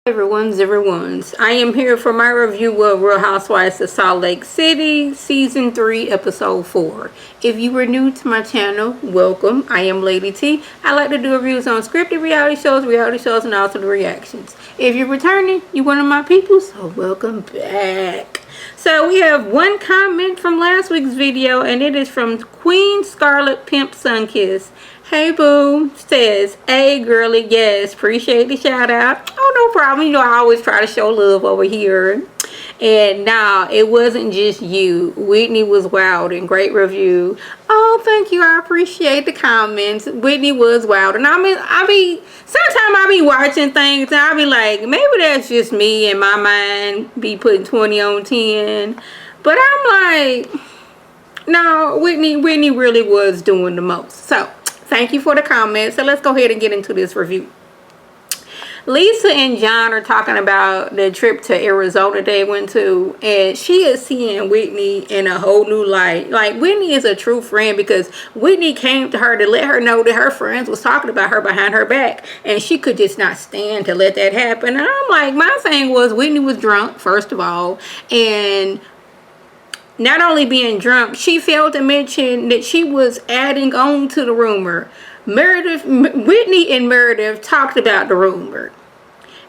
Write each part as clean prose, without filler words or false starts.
Everyone's. I am here for my review of Real Housewives of Salt Lake City, Season 3, Episode 4. If you are new to my channel, welcome. I am Lady T. I like to do reviews on scripted reality shows, and also the reactions. If you're returning, you're one of my people, so welcome back. So we have one comment from last week's video, and it is from Queen Scarlet Pimp Sunkiss. Hey boo, says, hey girly, yes, appreciate the shout out. Oh, no problem. You know, I always try to show love over here. And nah, it wasn't just you. Whitney was wild and great review. Oh, thank you. I appreciate the comments. Whitney was wild. And sometimes I be watching things and I be like, maybe that's just me and my mind be putting 20 on 10. But I'm like, no, Whitney really was doing the most. So, thank you for the comments. So let's go ahead and get into this review. Lisa and John are talking about the trip to Arizona they went to, and she is seeing Whitney in a whole new light. Like, Whitney is a true friend because Whitney came to her to let her know that her friends was talking about her behind her back, and she could just not stand to let that happen. And I'm like, my thing was Whitney was drunk, first of all, and not only being drunk, she failed to mention that she was adding on to the rumor. Whitney and Meredith talked about the rumor.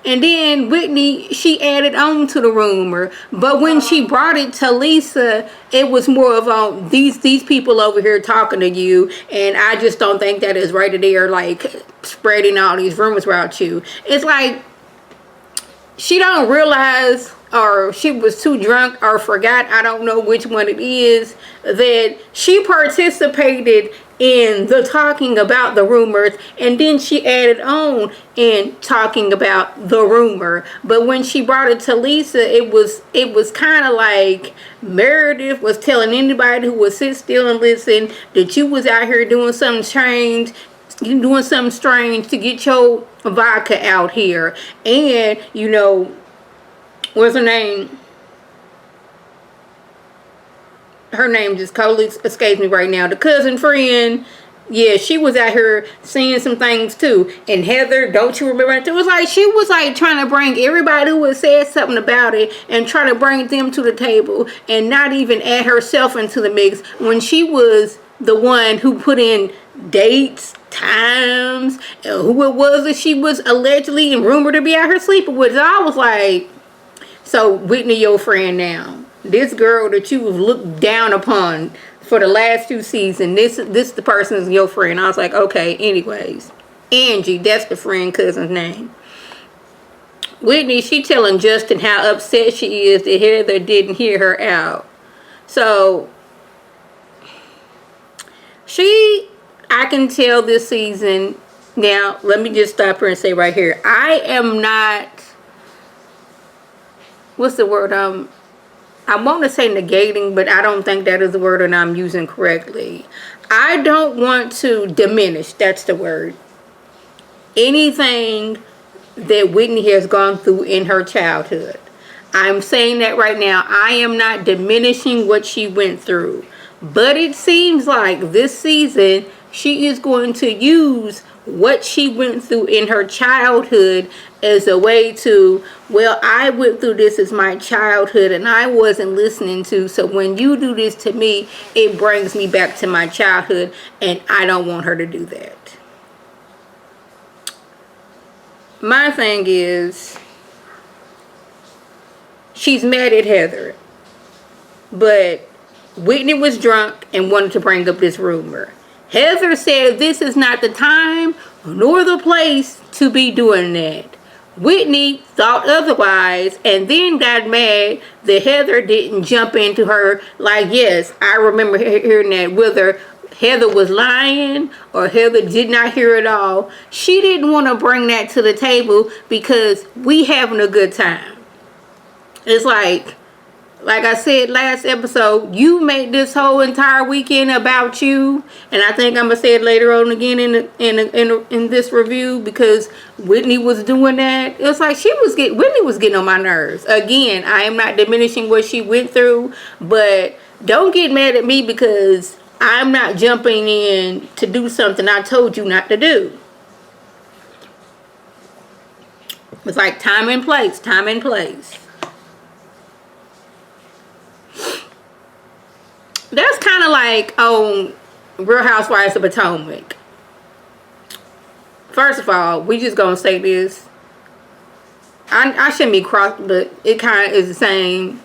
And then Whitney, she added on to the rumor. But when she brought it to Lisa, it was more of these people over here talking to you. And I just don't think that is right that they are like spreading all these rumors about you. It's like she don't realize, or she was too drunk or forgot, I don't know which one it is, that she participated in the talking about the rumors, and then she added on in talking about the rumor. But when she brought it to Lisa, it was kind of like Meredith was telling anybody who would sit still and listen that you was out here doing something strange to get your vodka out here. And you know, what's her name? Her name just totally escapes me right now. The cousin friend, yeah, she was out here seeing some things too. And Heather, don't you remember? It was like she was like trying to bring everybody who had said something about it and try to bring them to the table and not even add herself into the mix when she was the one who put in dates, times, and who it was that she was allegedly and rumored to be out here sleeping with. So I was like, so Whitney, your friend now. This girl that you looked down upon for the last 2 seasons, this the person is your friend. I was like, okay, anyways. Angie, that's the friend cousin's name. Whitney, she telling Justin how upset she is that Heather didn't hear her out. So, I can tell this season, now, let me just stop here and say right here, I am not, what's the word, I want to say negating, but I don't think that is the word that I'm using correctly. I don't want to diminish, that's the word, anything that Whitney has gone through in her childhood. I'm saying that right now. I am not diminishing what she went through. But it seems like this season, she is going to use what she went through in her childhood as a way to, well, I went through this as my childhood and I wasn't listening to, so when you do this to me, it brings me back to my childhood, and I don't want her to do that. My thing is, she's mad at Heather, but Whitney was drunk and wanted to bring up this rumor. Heather said this is not the time nor the place to be doing that. Whitney thought otherwise and then got mad that Heather didn't jump into her like, yes, I remember hearing that, whether Heather was lying or Heather did not hear it all. She didn't want to bring that to the table because we having a good time. It's like I said last episode, you made this whole entire weekend about you, and I think I'm gonna say it later on again in this review because Whitney was doing that. It was like Whitney was getting on my nerves. Again, I am not diminishing what she went through, but don't get mad at me because I'm not jumping in to do something I told you not to do. It's like time and place, time and place. That's kind of like Real Housewives of Potomac. First of all, we just gonna say this. I shouldn't be cross, but it kind of is the same.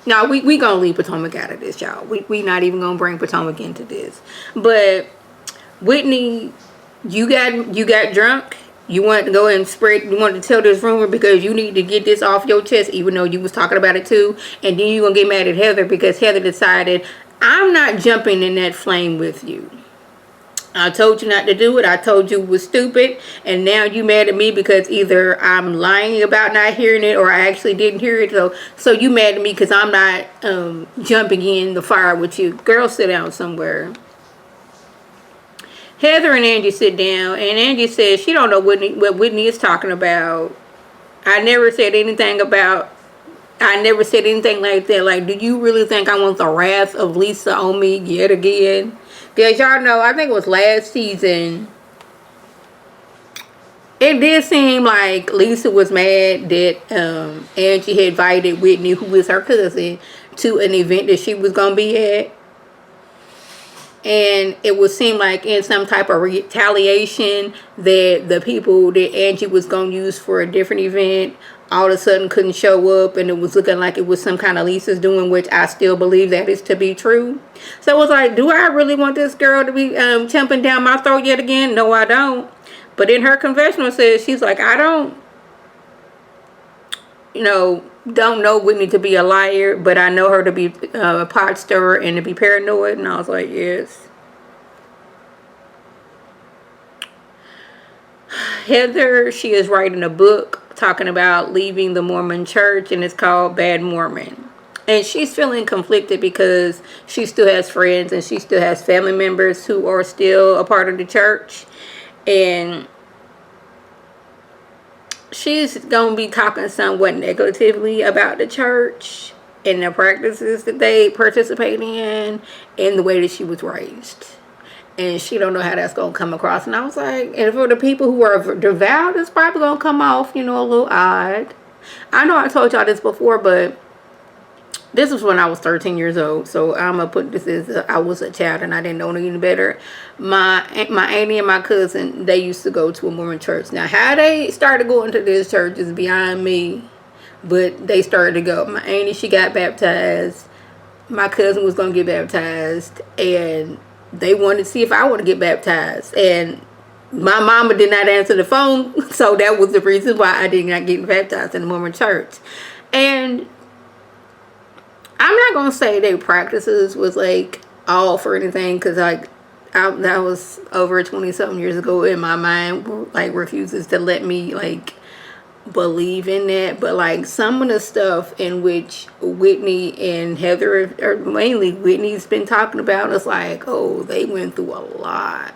No, we gonna leave Potomac out of this, y'all. We not even gonna bring Potomac into this. But Whitney, you got drunk. You wanted to go and spread. You wanted to tell this rumor because you need to get this off your chest, even though you was talking about it too. And then you gonna get mad at Heather because Heather decided, I'm not jumping in that flame with you. I told you not to do it. I told you it was stupid. And now you mad at me because either I'm lying about not hearing it or I actually didn't hear it. So you mad at me because I'm not jumping in the fire with you. Girl, sit down somewhere. Heather and Angie sit down. And Angie says she don't know what Whitney is talking about. I never said anything like that. Like, do you really think I want the wrath of Lisa on me yet again? Because y'all know, I think it was last season, it did seem like Lisa was mad that Angie had invited Whitney, who is her cousin, to an event that she was going to be at. And it would seem like in some type of retaliation that the people that Angie was going to use for a different event all of a sudden couldn't show up, and it was looking like it was some kind of Lisa's doing, which I still believe that is to be true. So it was like, do I really want this girl to be jumping down my throat yet again? No, I don't. But in her confessional says, she's like, I don't know Whitney to be a liar, but I know her to be a pot stirrer and to be paranoid. And I was like, yes. Heather, she is writing a book talking about leaving the Mormon church, and it's called Bad Mormon. And she's feeling conflicted because she still has friends and she still has family members who are still a part of the church. And she's going to be talking somewhat negatively about the church and the practices that they participate in and the way that she was raised. And she don't know how that's going to come across. And I was like, and for the people who are devout, it's probably going to come off, a little odd. I know I told y'all this before, but this was when I was 13 years old. So I'm going to put this as I was a child and I didn't know any better. My auntie and my cousin, they used to go to a Mormon church. Now, how they started going to this church is beyond me. But they started to go. My auntie, she got baptized. My cousin was going to get baptized. And they wanted to see if I want to get baptized. And my mama did not answer the phone. So that was the reason why I did not get baptized in the Mormon church. And I'm not going to say their practices was like all for anything. Because that was over 20 something years ago. In my mind, like, refuses to let me like believe in that. But like some of the stuff in which Whitney and Heather, or mainly Whitney's been talking about, is like, oh, they went through a lot.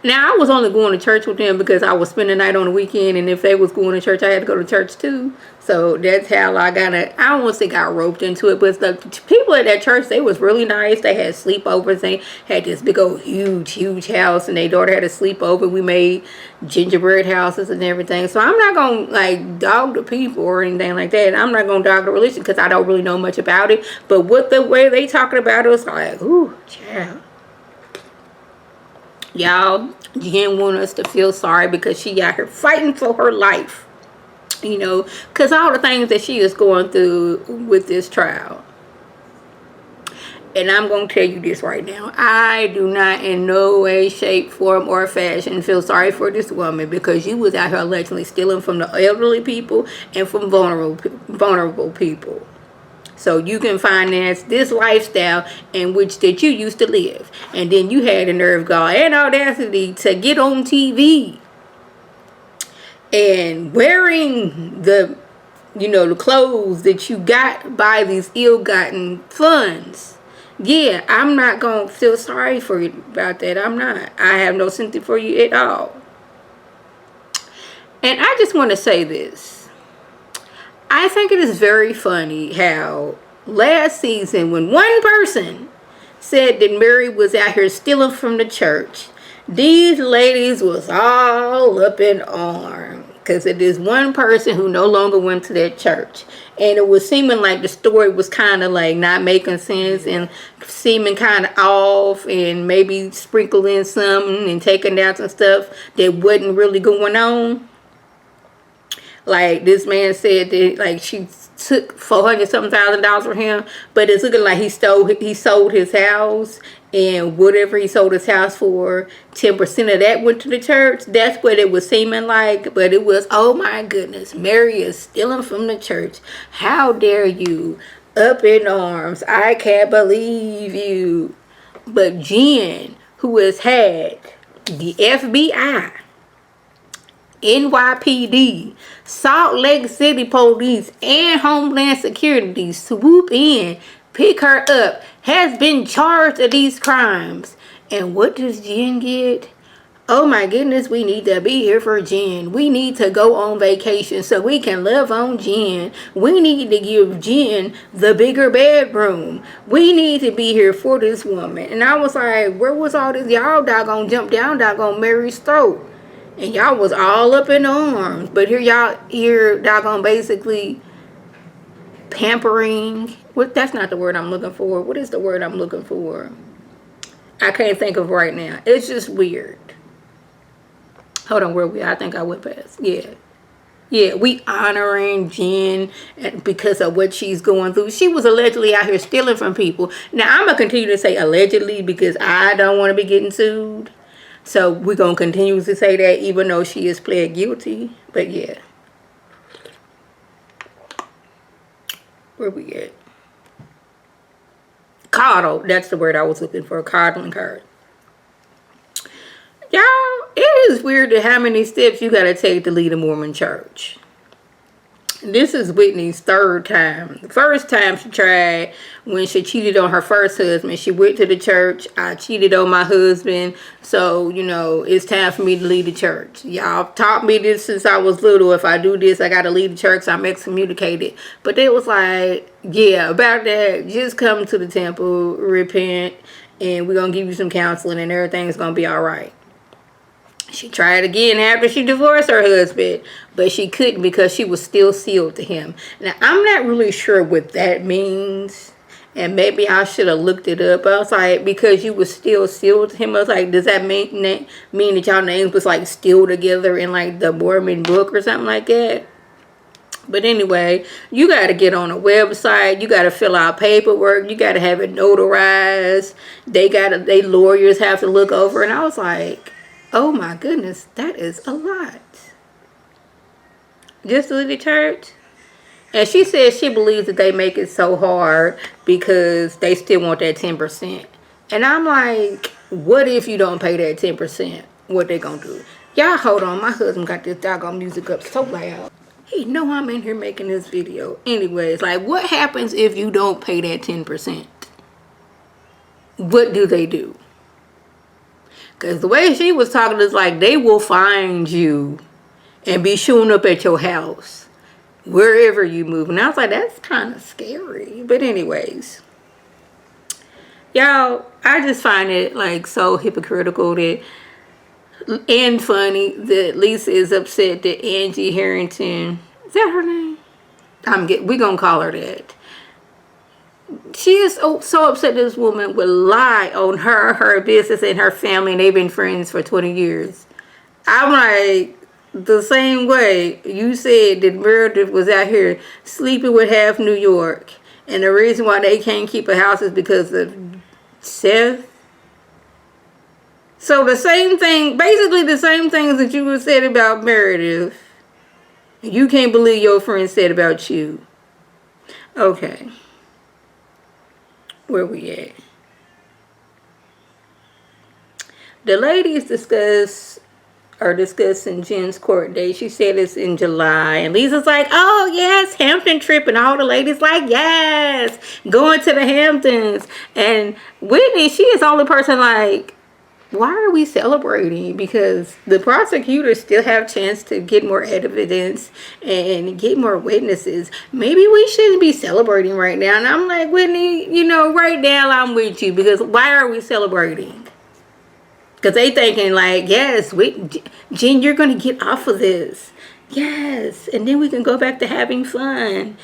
Now, I was only going to church with them because I was spending the night on the weekend, and if they was going to church, I had to go to church too. So that's how I don't want to say got roped into it, but the people at that church, they was really nice. They had sleepovers. They had this big old huge house, and their daughter had a sleepover. We made gingerbread houses and everything. So I'm not going to like dog the people or anything like that. I'm not going to dog the religion because I don't really know much about it. But what the way they talking about it was like, ooh, child. Y'all, you didn't want us to feel sorry because she out here fighting for her life. Because all the things that she is going through with this trial. And I'm going to tell you this right now. I do not in no way, shape, form, or fashion feel sorry for this woman because you was out here allegedly stealing from the elderly people and from vulnerable people. So you can finance this lifestyle in which that you used to live. And then you had the nerve, God, and audacity to get on TV and wearing the clothes that you got by these ill-gotten funds. Yeah, I'm not going to feel sorry for you about that. I'm not. I have no sympathy for you at all. And I just want to say this. I think it is very funny how last season when one person said that Mary was out here stealing from the church, These ladies was all up in arms because it is one person who no longer went to that church. And it was seeming like the story was kind of like not making sense and seeming kind of off and maybe sprinkling something and taking down some stuff that wasn't really going on. Like this man said that like she took $400,000 for him, but it's looking like he sold his house, and whatever he sold his house for, 10% of that went to the church. That's what it was seeming like. But it was, oh my goodness, Mary is stealing from the church. How dare you? Up in arms. I can't believe you. But Jen, who has had the FBI, NYPD, Salt Lake City Police, and Homeland Security swoop in, pick her up, has been charged of these crimes. And what does Jen get? Oh my goodness, we need to be here for Jen. We need to go on vacation so we can love on Jen. We need to give Jen the bigger bedroom. We need to be here for this woman. And I was like, where was all this? Y'all doggone jump down doggone Mary's throat. And y'all was all up in arms. But here doggone basically pampering. That's not the word I'm looking for. What is the word I'm looking for? I can't think of right now. It's just weird. Hold on, where we at? I think I went past. Yeah, we honoring Jen because of what she's going through. She was allegedly out here stealing from people. Now, I'm going to continue to say allegedly because I don't want to be getting sued. So we're going to continue to say that even though she is pled guilty. But yeah. Where we at? Coddle. That's the word I was looking for. Coddling her. Y'all, it is weird to how many steps you got to take to lead a Mormon church. This is Whitney's third time. The first time she tried when she cheated on her first husband. She went to the church. I cheated on my husband. So, it's time for me to lead the church. Y'all taught me this since I was little. If I do this, I got to lead the church. I'm excommunicated. But they was like, yeah, about that. Just come to the temple, repent, and we're going to give you some counseling and everything's going to be all right. She tried again after she divorced her husband, but she couldn't because she was still sealed to him. Now, I'm not really sure what that means, and maybe I should have looked it up. I was like, because you were still sealed to him, I was like, does that mean that y'all names was like still together in like the Mormon book or something like that? But anyway, you got to get on a website. You got to fill out paperwork. You got to have it notarized. They lawyers have to look over. And I was like, oh my goodness, that is a lot. Just to leave the church? And she says she believes that they make it so hard because they still want that 10%. And I'm like, what if you don't pay that 10%? What they gonna do? Y'all hold on, my husband got this doggone music up so loud. He know I'm in here making this video. Anyways, like what happens if you don't pay that 10%? What do they do? Because the way she was talking is like they will find you and be showing up at your house wherever you move. And I was like, that's kind of scary. But anyways, y'all, I just find it like so hypocritical that and funny that Lisa is upset that Angie Harrington, is that her name? We're going to call her that. She is so upset this woman would lie on her business, and her family, and they've been friends for 20 years. I'm like, the same way you said that Meredith was out here sleeping with half New York, and the reason why they can't keep a house is because of Seth. So the same thing, basically the same things that you said about Meredith, you can't believe your friend said about you. Okay. Where we at? The ladies are discussing Jen's court date. She said it's in July. And Lisa's like, oh, yes, Hampton trip. And all the ladies like, yes, going to the Hamptons. And Whitney, she is the only person like, why are we celebrating? Because the prosecutors still have a chance to get more evidence and get more witnesses. Maybe we shouldn't be celebrating right now. And I'm like, Whitney, right now I'm with you. Because why are we celebrating? Because they thinking like, yes, Jen, you're going to get off of this. Yes. And then we can go back to having fun.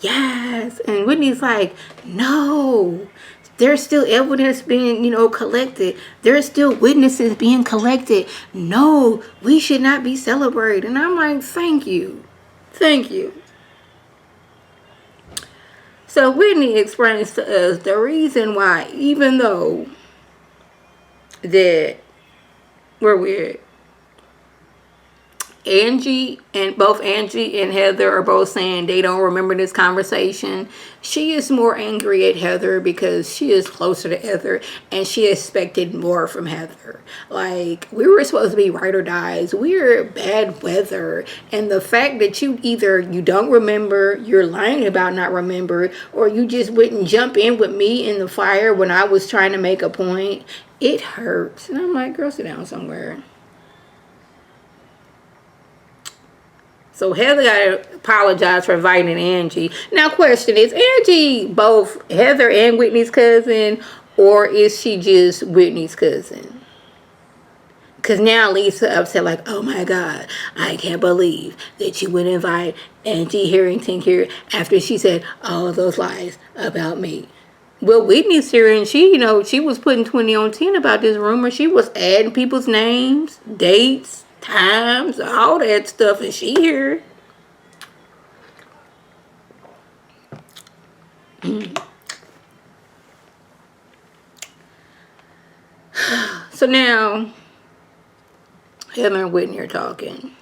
Yes. And Whitney's like, no. There's still evidence being, collected. There's still witnesses being collected. No, we should not be celebrating. And I'm like, thank you. Thank you. So Whitney explains to us the reason why, even though that we're both Angie and Heather are both saying they don't remember this conversation. She is more angry at Heather because she is closer to Heather and she expected more from Heather. Like, we were supposed to be ride or dies. We're bad weather. And the fact that you don't remember, you're lying about not remember, or you just wouldn't jump in with me in the fire when I was trying to make a point, it hurts. And I'm like, girl, sit down somewhere. So Heather got to apologize for inviting Angie. Now, question, is Angie both Heather and Whitney's cousin, or is she just Whitney's cousin? Because now Lisa upset like, oh my God, I can't believe that you would invite Angie Harrington here after she said all of those lies about me. Well, Whitney's here, and she was putting 20 on 10 about this rumor. She was adding people's names, dates, times, all that stuff, and she here. So now Heather and Whitney are talking.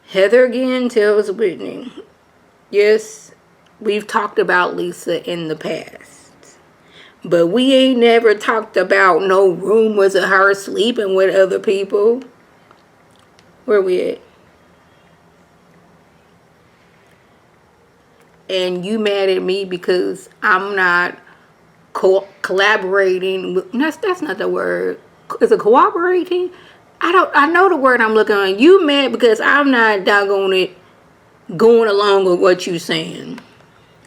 Heather again tells Whitney, yes, we've talked about Lisa in the past, but we ain't never talked about no rumors of her sleeping with other people. Where we at? And you mad at me because I'm not collaborating with, that's not the word. Is it cooperating? I know the word I'm looking on. You mad because I'm not doggone it going along with what you saying.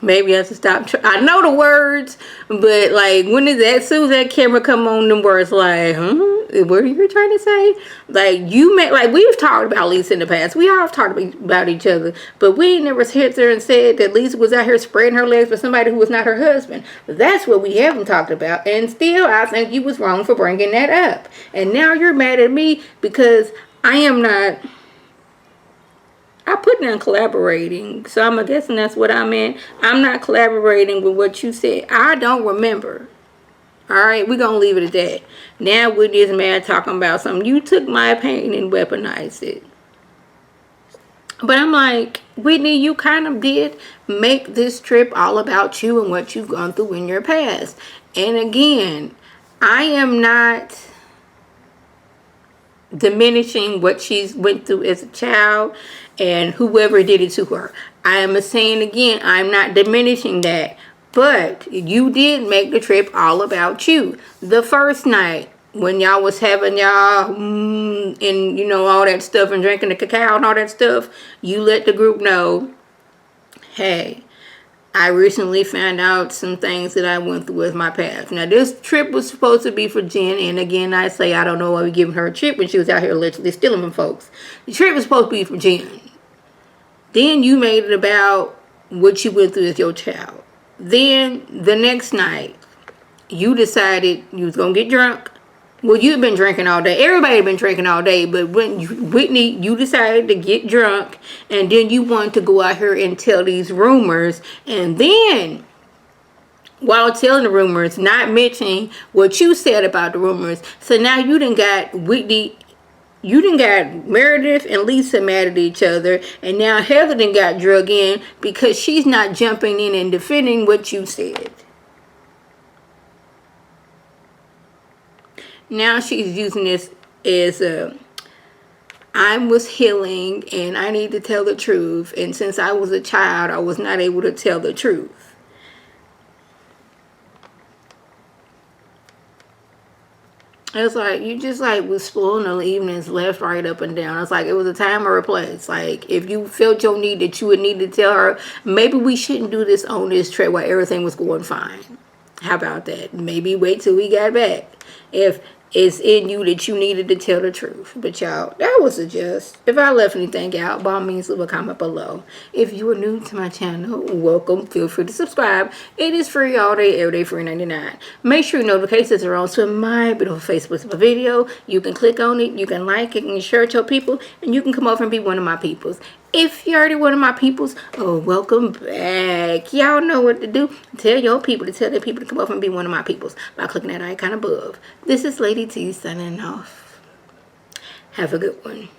Maybe I have to stop. I know the words, but like, as soon as that camera come on, them words like, what are you trying to say? Like, we've talked about Lisa in the past. We all have talked about each other, but we ain't never hit there and said that Lisa was out here spreading her legs for somebody who was not her husband. That's what we haven't talked about. And still, I think you was wrong for bringing that up. And now you're mad at me because I am not. I put down collaborating, so I'm guessing that's what I meant. I'm not collaborating with what you said. I don't remember. All right, we're going to leave it at that. Now with this man talking about something, you took my pain and weaponized it. But I'm like, Whitney, you kind of did make this trip all about you and what you've gone through in your past. And again, I am not diminishing what she's went through as a child and whoever did it to her. I am saying again, I'm not diminishing that, but you did make the trip all about you. The first night when y'all was having y'all and all that stuff and drinking the cacao and all that stuff, you let the group know, hey, I recently found out some things that I went through with my past. Now, this trip was supposed to be for Jen. And again, I say, I don't know why we giving her a trip when she was out here literally stealing from folks. The trip was supposed to be for Jen. Then you made it about what you went through with your child. Then the next night, you decided you was going to get drunk. Well, you've been drinking all day. Everybody had been drinking all day. But Whitney, you decided to get drunk. And then you wanted to go out here and tell these rumors. And then, while telling the rumors, not mentioning what you said about the rumors. So now you done got Whitney, you done got Meredith and Lisa mad at each other. And now Heather done got drug in because she's not jumping in and defending what you said. Now she's using this as I was healing and I need to tell the truth. And since I was a child, I was not able to tell the truth. It's like, you just was spoiling the evenings left, right, up, and down. It's like, it was a time or a place. Like, if you felt your need that you would need to tell her, maybe we shouldn't do this on this trip while everything was going fine. How about that? Maybe wait till we got back. If is in you that you needed to tell the truth. But y'all, that was a just. If I left anything out, by all means leave a comment below. If you are new to my channel, welcome. Feel free to subscribe. It is free all day, every day, free 99. Make sure your notifications are on so my beautiful Facebook video. You can click on it, you can like it, and share it to your people, and you can come over and be one of my peoples. If you're already one of my peoples, oh, welcome back. Y'all know what to do. Tell your people to tell their people to come over and be one of my peoples by clicking that icon above. This is Lady T signing off. Have a good one.